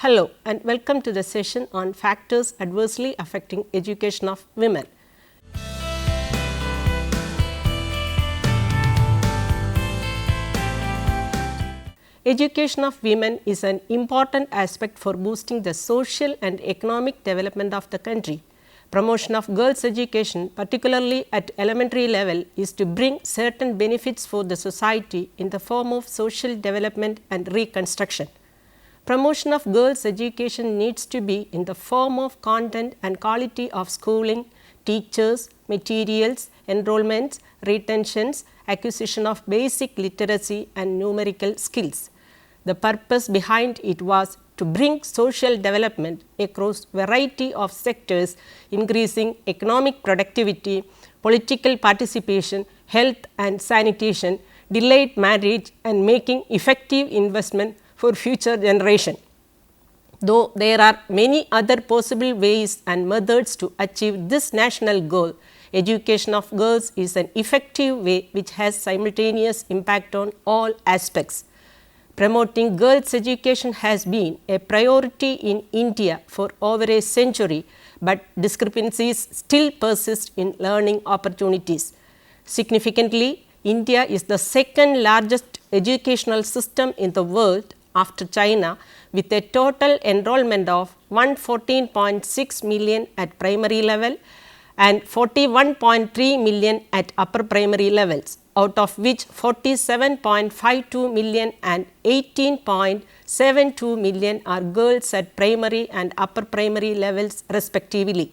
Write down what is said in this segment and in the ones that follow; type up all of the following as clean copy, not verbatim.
Hello and welcome to the session on factors adversely affecting education of women. Education of women is an important aspect for boosting the social and economic development of the country. Promotion of girls' education, particularly at elementary level, is to bring certain benefits for the society in the form of social development and reconstruction. Promotion of girls' education needs to be in the form of content and quality of schooling, teachers, materials, enrollments, retentions, acquisition of basic literacy and numerical skills. The purpose behind it was to bring social development across variety of sectors, increasing economic productivity, political participation, health and sanitation, delayed marriage and making effective investment for future generation. Though there are many other possible ways and methods to achieve this national goal, education of girls is an effective way which has simultaneous impact on all aspects. Promoting girls' education has been a priority in India for over a century, but discrepancies still persist in learning opportunities. Significantly, India is the second largest educational system in the world after China, with a total enrollment of 114.6 million at primary level and 41.3 million at upper primary levels, out of which 47.52 million and 18.72 million are girls at primary and upper primary levels respectively.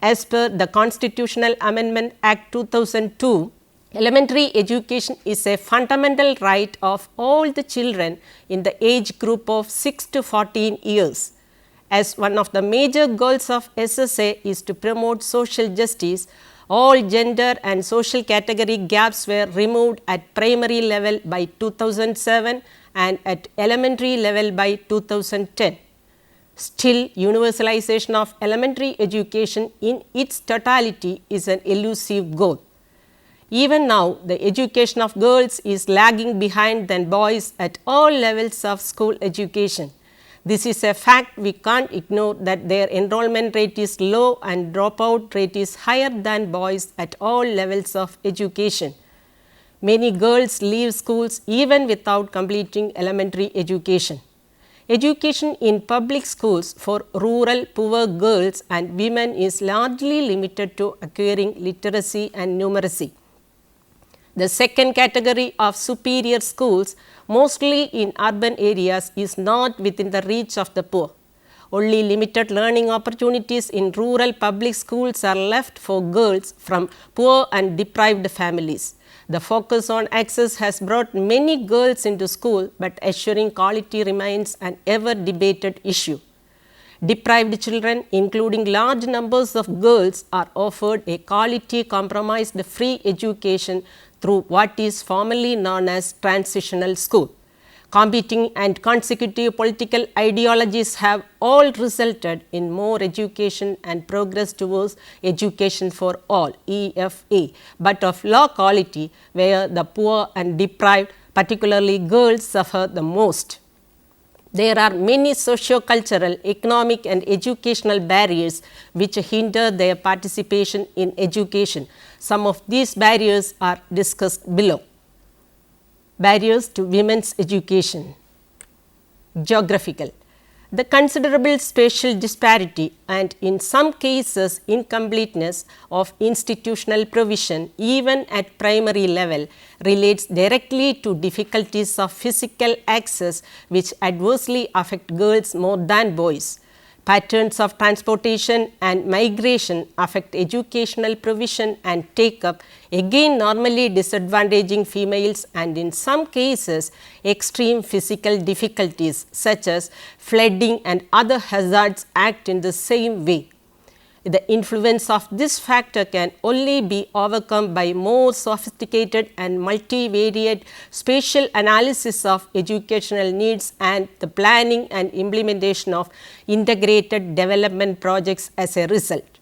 As per the Constitutional Amendment Act 2002, elementary education is a fundamental right of all the children in the age group of 6 to 14 years. As one of the major goals of SSA is to promote social justice, all gender and social category gaps were removed at primary level by 2007 and at elementary level by 2010. Still, universalization of elementary education in its totality is an elusive goal. Even now, the education of girls is lagging behind than boys at all levels of school education. This is a fact we can't ignore, that their enrollment rate is low and dropout rate is higher than boys at all levels of education. Many girls leave schools even without completing elementary education. Education in public schools for rural poor girls and women is largely limited to acquiring literacy and numeracy. The second category of superior schools, mostly in urban areas, is not within the reach of the poor. Only limited learning opportunities in rural public schools are left for girls from poor and deprived families. The focus on access has brought many girls into school, but assuring quality remains an ever debated issue. Deprived children, including large numbers of girls, are offered a quality compromised free education through what is formally known as transitional school. Competing and consecutive political ideologies have all resulted in more education and progress towards education for all (EFA), but of low quality, where the poor and deprived, particularly girls, suffer the most. There are many socio-cultural, economic and educational barriers which hinder their participation in education. Some of these barriers are discussed below. Barriers to women's education. Geographical. The considerable spatial disparity and in some cases incompleteness of institutional provision even at primary level relates directly to difficulties of physical access which adversely affect girls more than boys. Patterns of transportation and migration affect educational provision and take-up, again normally disadvantaging females, and in some cases extreme physical difficulties such as flooding and other hazards act in the same way. The influence of this factor can only be overcome by more sophisticated and multivariate spatial analysis of educational needs and the planning and implementation of integrated development projects as a result.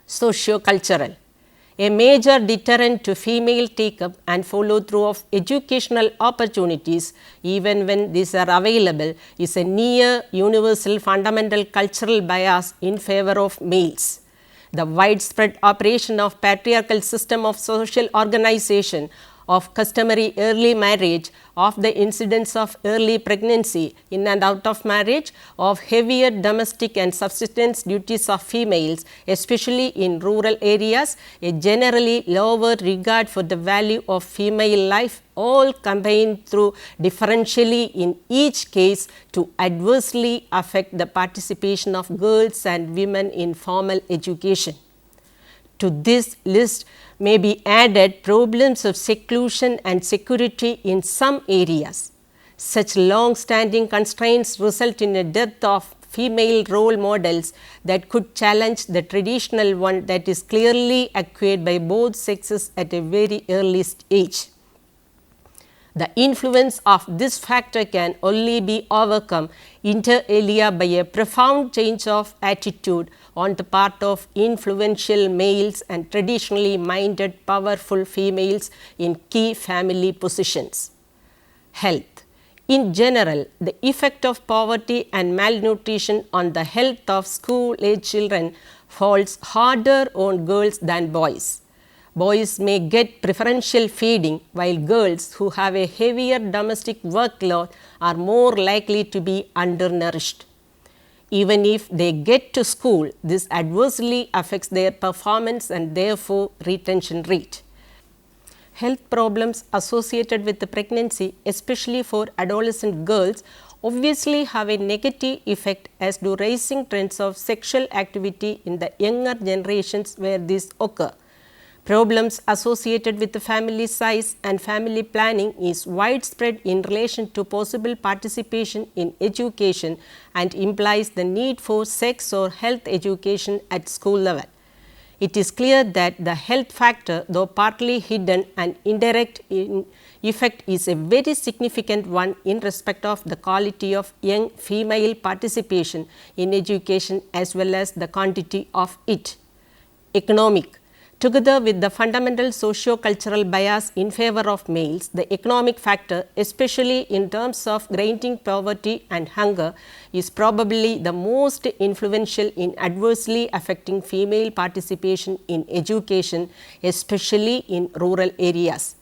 Socio-cultural. A major deterrent to female take-up and follow-through of educational opportunities, even when these are available, is a near universal fundamental cultural bias in favor of males. The widespread operation of patriarchal system of social organization, of customary early marriage, of the incidence of early pregnancy in and out of marriage, of heavier domestic and subsistence duties of females, especially in rural areas, a generally lower regard for the value of female life, all combined through differentially in each case to adversely affect the participation of girls and women in formal education. To this list may be added problems of seclusion and security in some areas. Such long-standing constraints result in a dearth of female role models that could challenge the traditional one that is clearly acquired by both sexes at a very early age. The influence of this factor can only be overcome inter alia by a profound change of attitude on the part of influential males and traditionally minded powerful females in key family positions. Health. In general, the effect of poverty and malnutrition on the health of school-age children falls harder on girls than boys. Boys may get preferential feeding, while girls who have a heavier domestic workload are more likely to be undernourished. Even if they get to school, this adversely affects their performance and therefore retention rate. Health problems associated with the pregnancy, especially for adolescent girls, obviously have a negative effect, as do rising trends of sexual activity in the younger generations where these occur. Problems associated with the family size and family planning is widespread in relation to possible participation in education and implies the need for sex or health education at school level. It is clear that the health factor, though partly hidden and indirect in effect, is a very significant one in respect of the quality of young female participation in education as well as the quantity of it. Economic. Together with the fundamental socio-cultural bias in favor of males, the economic factor, especially in terms of granting poverty and hunger, is probably the most influential in adversely affecting female participation in education, especially in rural areas.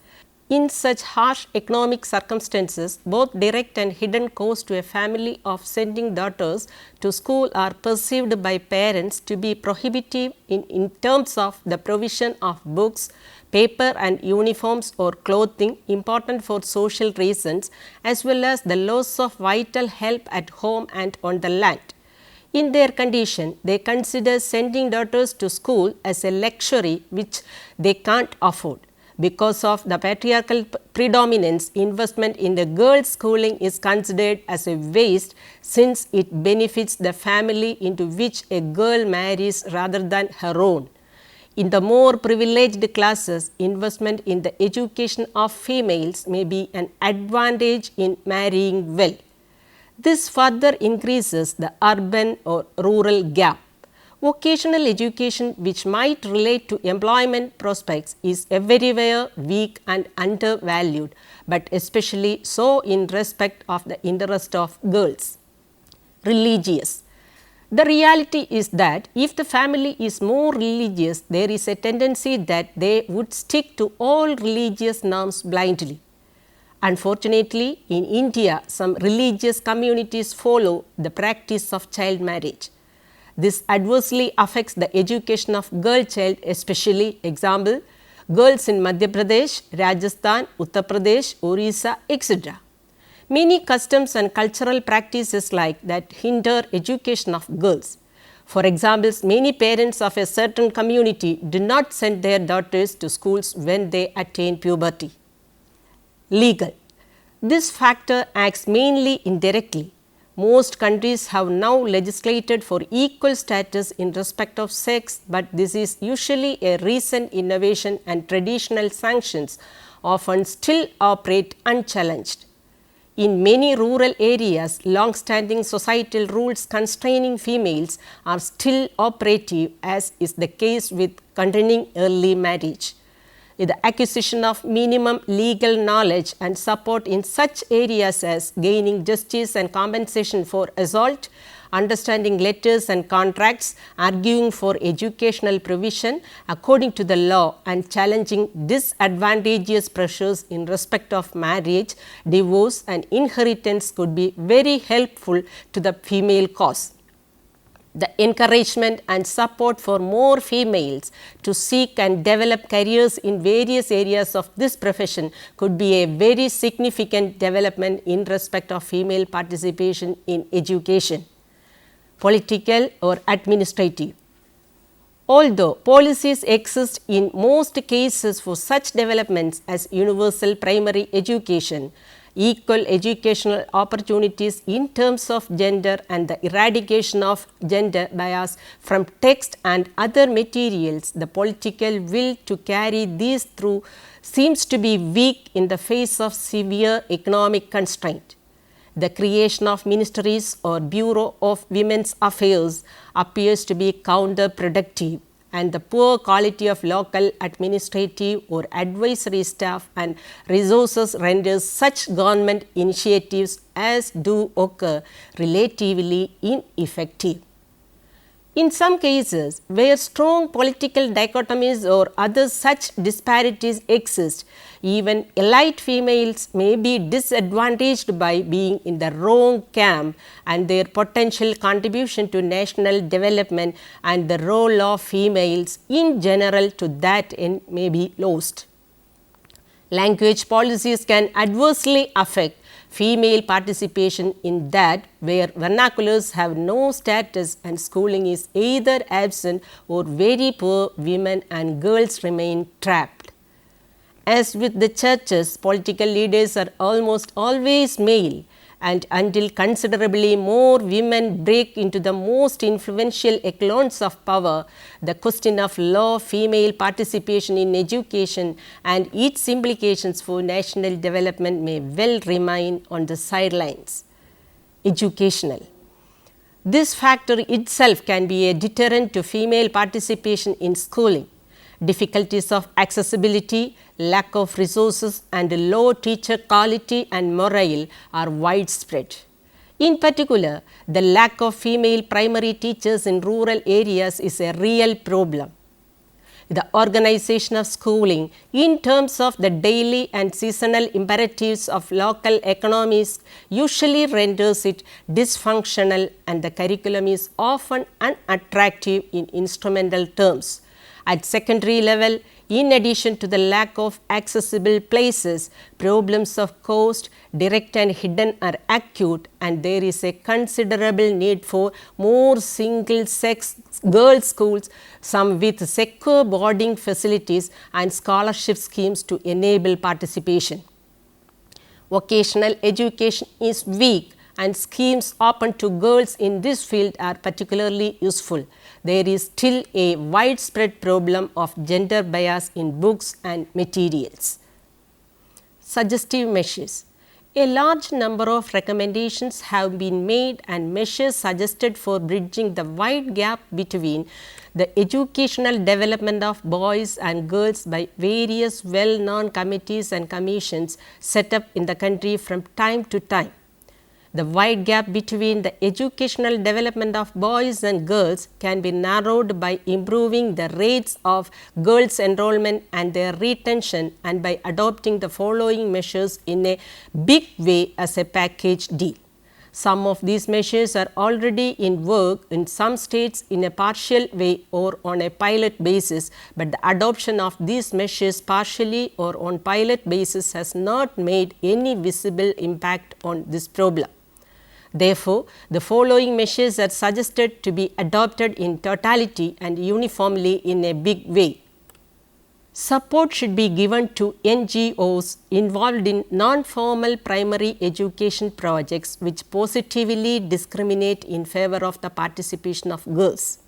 In such harsh economic circumstances, both direct and hidden costs to a family of sending daughters to school are perceived by parents to be prohibitive in terms of the provision of books, paper and uniforms or clothing important for social reasons, as well as the loss of vital help at home and on the land. In their condition, they consider sending daughters to school as a luxury which they can't afford. Because of the patriarchal predominance, investment in the girls' schooling is considered as a waste, since it benefits the family into which a girl marries rather than her own. In the more privileged classes, investment in the education of females may be an advantage in marrying well. This further increases the urban or rural gap. Vocational education, which might relate to employment prospects, is everywhere weak and undervalued, but especially so in respect of the interest of girls. Religious. The reality is that if the family is more religious, there is a tendency that they would stick to all religious norms blindly. Unfortunately, in India, some religious communities follow the practice of child marriage. This adversely affects the education of girl child, especially example girls in Madhya Pradesh, Rajasthan, Uttar Pradesh, Orissa, etc. Many customs and cultural practices like that hinder education of girls. For example, many parents of a certain community do not send their daughters to schools when they attain puberty. Legal. This factor acts mainly indirectly. Most countries have now legislated for equal status in respect of sex, but this is usually a recent innovation and traditional sanctions often still operate unchallenged. In many rural areas, long-standing societal rules constraining females are still operative, as is the case with condemning early marriage. The acquisition of minimum legal knowledge and support in such areas as gaining justice and compensation for assault, understanding letters and contracts, arguing for educational provision according to the law, and challenging disadvantageous pressures in respect of marriage, divorce and inheritance could be very helpful to the female cause. The encouragement and support for more females to seek and develop careers in various areas of this profession could be a very significant development in respect of female participation in education. Political or administrative. Although policies exist in most cases for such developments as universal primary education, equal educational opportunities in terms of gender and the eradication of gender bias from text and other materials, the political will to carry these through seems to be weak in the face of severe economic constraint. The creation of ministries or Bureau of Women's Affairs appears to be counterproductive, and the poor quality of local administrative or advisory staff and resources renders such government initiatives as do occur relatively ineffective. In some cases, where strong political dichotomies or other such disparities exist, even elite females may be disadvantaged by being in the wrong camp, and their potential contribution to national development and the role of females in general to that end may be lost. Language policies can adversely affect female participation in that where vernaculars have no status and schooling is either absent or very poor, women and girls remain trapped. As with the churches, political leaders are almost always male, and until considerably more women break into the most influential echelons of power, the question of law female participation in education and its implications for national development may well remain on the sidelines. Educational. This factor itself can be a deterrent to female participation in schooling. Difficulties of accessibility, lack of resources and low teacher quality and morale are widespread. In particular, the lack of female primary teachers in rural areas is a real problem. The organization of schooling in terms of the daily and seasonal imperatives of local economies usually renders it dysfunctional, and the curriculum is often unattractive in instrumental terms. At secondary level, in addition to the lack of accessible places, problems of cost, direct and hidden, are acute, and there is a considerable need for more single-sex girls' schools, some with secure boarding facilities and scholarship schemes to enable participation. Vocational education is weak, and schemes open to girls in this field are particularly useful. There is still a widespread problem of gender bias in books and materials. Suggestive measures. A large number of recommendations have been made and measures suggested for bridging the wide gap between the educational development of boys and girls by various well-known committees and commissions set up in the country from time to time. The wide gap between the educational development of boys and girls can be narrowed by improving the rates of girls' enrollment and their retention, and by adopting the following measures in a big way as a package deal. Some of these measures are already in work in some states in a partial way or on a pilot basis, but the adoption of these measures partially or on pilot basis has not made any visible impact on this problem. Therefore, the following measures are suggested to be adopted in totality and uniformly in a big way. Support should be given to NGOs involved in non-formal primary education projects which positively discriminate in favor of the participation of girls.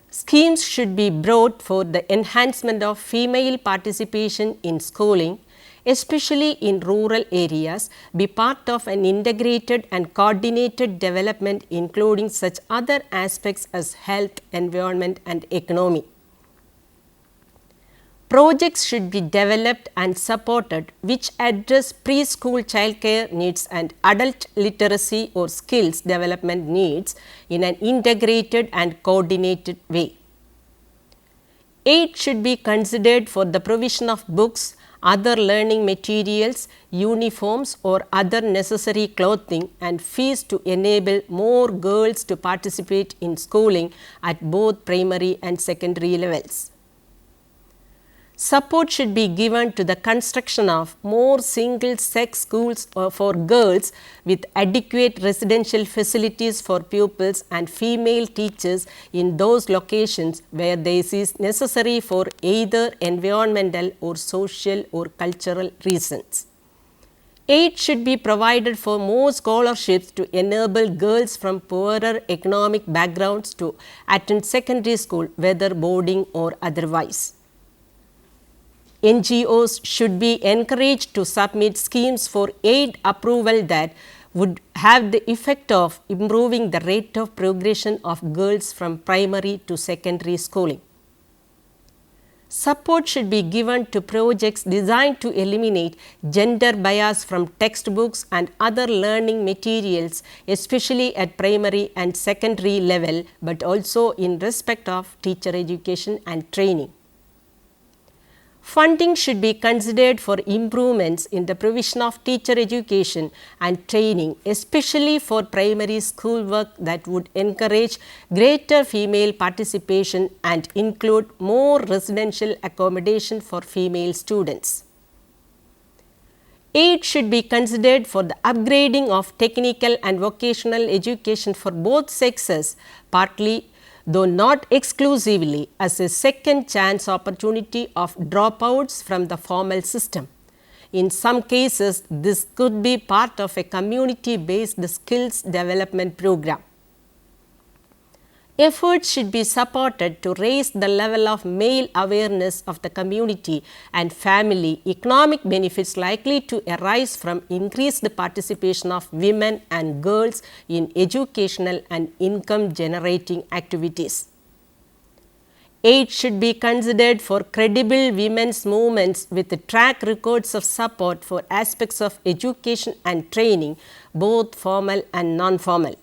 Schemes should be brought for the enhancement of female participation in schooling, especially in rural areas, be part of an integrated and coordinated development including such other aspects as health, environment and economy. Projects should be developed and supported which address preschool childcare needs and adult literacy or skills development needs in an integrated and coordinated way. Aid should be considered for the provision of books, other learning materials, uniforms or other necessary clothing and fees to enable more girls to participate in schooling at both primary and secondary levels. Support should be given to the construction of more single-sex schools for girls with adequate residential facilities for pupils and female teachers in those locations where this is necessary for either environmental or social or cultural reasons. Aid should be provided for more scholarships to enable girls from poorer economic backgrounds to attend secondary school, whether boarding or otherwise. NGOs should be encouraged to submit schemes for aid approval that would have the effect of improving the rate of progression of girls from primary to secondary schooling. Support should be given to projects designed to eliminate gender bias from textbooks and other learning materials, especially at primary and secondary level, but also in respect of teacher education and training. Funding should be considered for improvements in the provision of teacher education and training, especially for primary school work that would encourage greater female participation and include more residential accommodation for female students. Aid should be considered for the upgrading of technical and vocational education for both sexes, partly though not exclusively, as a second chance opportunity of dropouts from the formal system. In some cases, this could be part of a community-based skills development program. Efforts should be supported to raise the level of male awareness of the community and family economic benefits likely to arise from increased participation of women and girls in educational and income generating activities. Aid should be considered for credible women's movements with track records of support for aspects of education and training, both formal and non-formal.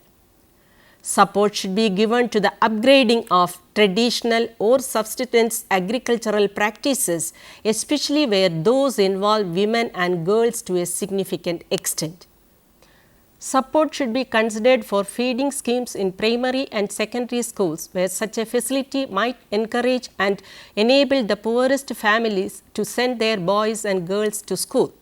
Support should be given to the upgrading of traditional or subsistence agricultural practices, especially where those involve women and girls to a significant extent. Support should be considered for feeding schemes in primary and secondary schools, where such a facility might encourage and enable the poorest families to send their boys and girls to school.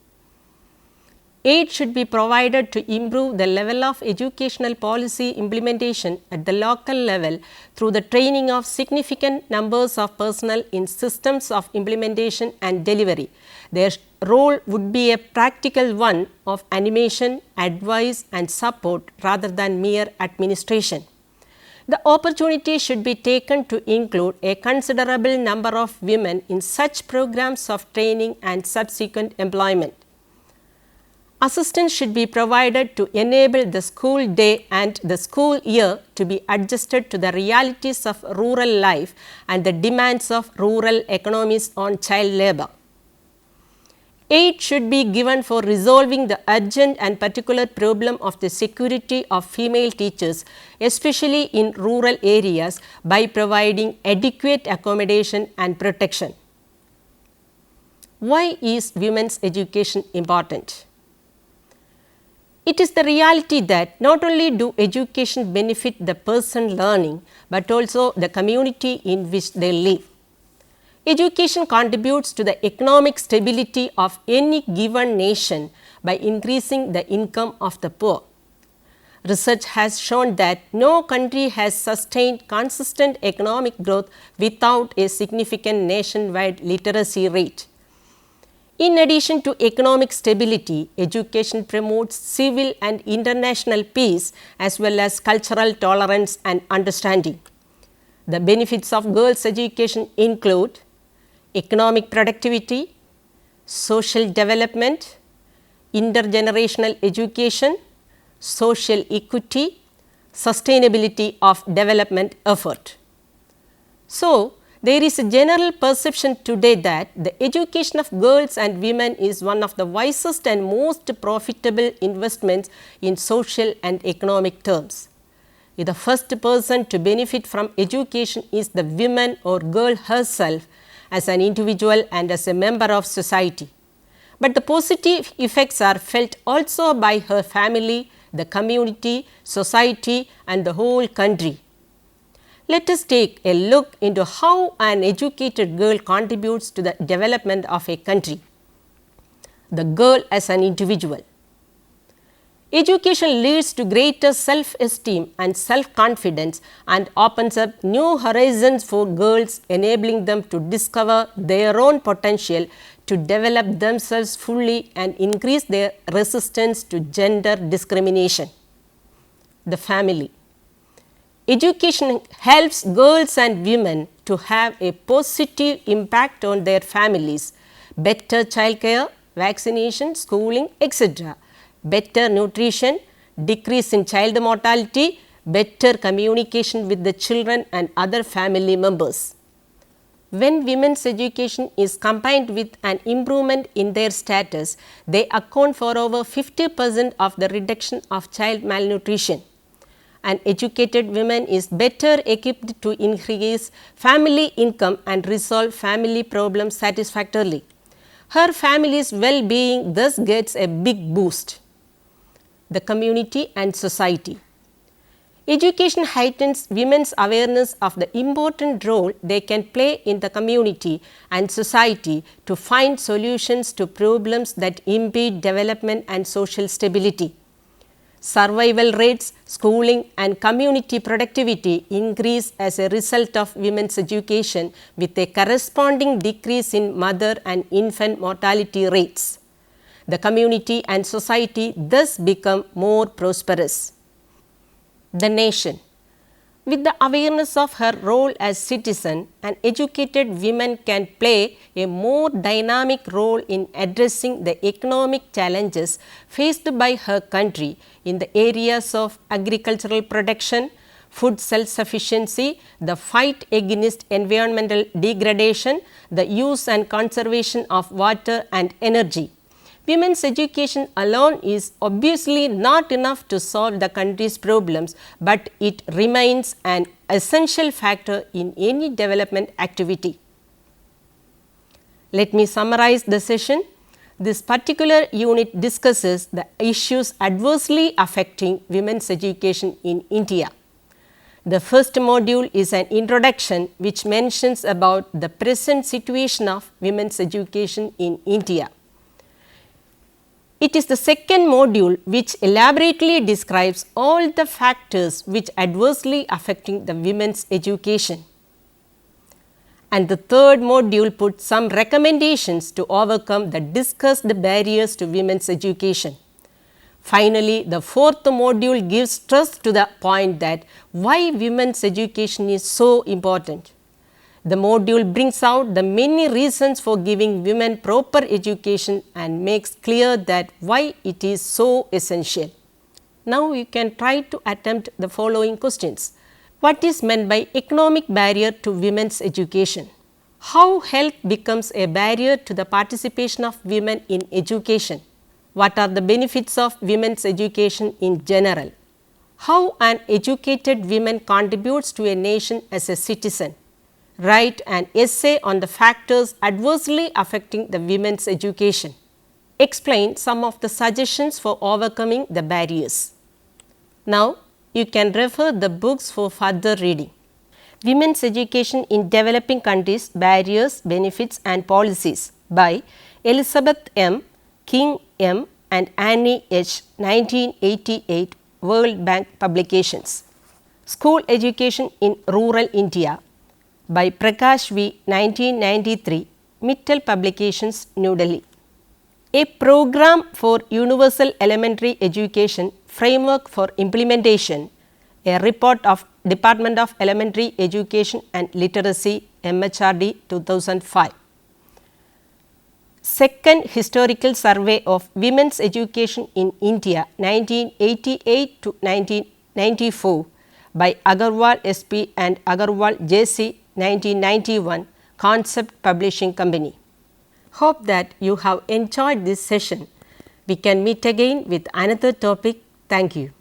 Aid should be provided to improve the level of educational policy implementation at the local level through the training of significant numbers of personnel in systems of implementation and delivery. Their role would be a practical one of animation, advice and support rather than mere administration. The opportunity should be taken to include a considerable number of women in such programs of training and subsequent employment. Assistance should be provided to enable the school day and the school year to be adjusted to the realities of rural life and the demands of rural economies on child labor. Aid should be given for resolving the urgent and particular problem of the security of female teachers, especially in rural areas, by providing adequate accommodation and protection. Why is women's education important? It is the reality that not only do education benefit the person learning, but also the community in which they live. Education contributes to the economic stability of any given nation by increasing the income of the poor. Research has shown that no country has sustained consistent economic growth without a significant nationwide literacy rate. In addition to economic stability, education promotes civil and international peace as well as cultural tolerance and understanding. The benefits of girls' education include economic productivity, social development, intergenerational education, social equity, sustainability of development effort. So, there is a general perception today that the education of girls and women is one of the wisest and most profitable investments in social and economic terms. The first person to benefit from education is the woman or girl herself as an individual and as a member of society. But the positive effects are felt also by her family, the community, society and the whole country. Let us take a look into how an educated girl contributes to the development of a country. The girl as an individual. Education leads to greater self-esteem and self-confidence and opens up new horizons for girls, enabling them to discover their own potential, to develop themselves fully and increase their resistance to gender discrimination. The family. Education helps girls and women to have a positive impact on their families, better childcare, vaccination, schooling, etc., better nutrition, decrease in child mortality, better communication with the children and other family members. When women's education is combined with an improvement in their status, they account for over 50% of the reduction of child malnutrition. An educated woman is better equipped to increase family income and resolve family problems satisfactorily. Her family's well-being thus gets a big boost. The community and society. Education heightens women's awareness of the important role they can play in the community and society to find solutions to problems that impede development and social stability. Survival rates, schooling and community productivity increase as a result of women's education with a corresponding decrease in mother and infant mortality rates. The community and society thus become more prosperous. The nation. With the awareness of her role as citizen, an educated woman can play a more dynamic role in addressing the economic challenges faced by her country in the areas of agricultural production, food self-sufficiency, the fight against environmental degradation, the use and conservation of water and energy. Women's education alone is obviously not enough to solve the country's problems, but it remains an essential factor in any development activity. Let me summarize the session. This particular unit discusses the issues adversely affecting women's education in India. The first module is an introduction which mentions about the present situation of women's education in India. It is the second module which elaborately describes all the factors which adversely affecting the women's education. And the third module puts some recommendations to overcome the discussed barriers to women's education. Finally, the fourth module gives stress to the point that why women's education is so important. The module brings out the many reasons for giving women proper education and makes clear that why it is so essential. Now, you can try to attempt the following questions. What is meant by economic barrier to women's education? How health becomes a barrier to the participation of women in education? What are the benefits of women's education in general? How an educated woman contributes to a nation as a citizen? Write an essay on the factors adversely affecting the women's education. Explain some of the suggestions for overcoming the barriers. Now, you can refer the books for further reading. Women's Education in Developing Countries, Barriers, Benefits and Policies by Elizabeth M., King M. and Annie H. 1988, World Bank Publications. School Education in Rural India by Prakash V. 1993, Mittal Publications, New Delhi. A Program for Universal Elementary Education, Framework for Implementation, a report of Department of Elementary Education and Literacy, MHRD 2005. second historical survey of women's education in India 1988 to 1994 by Agarwal SP and Agarwal JC 1991, Concept Publishing Company. Hope that you have enjoyed this session. We can meet again with another topic. Thank you.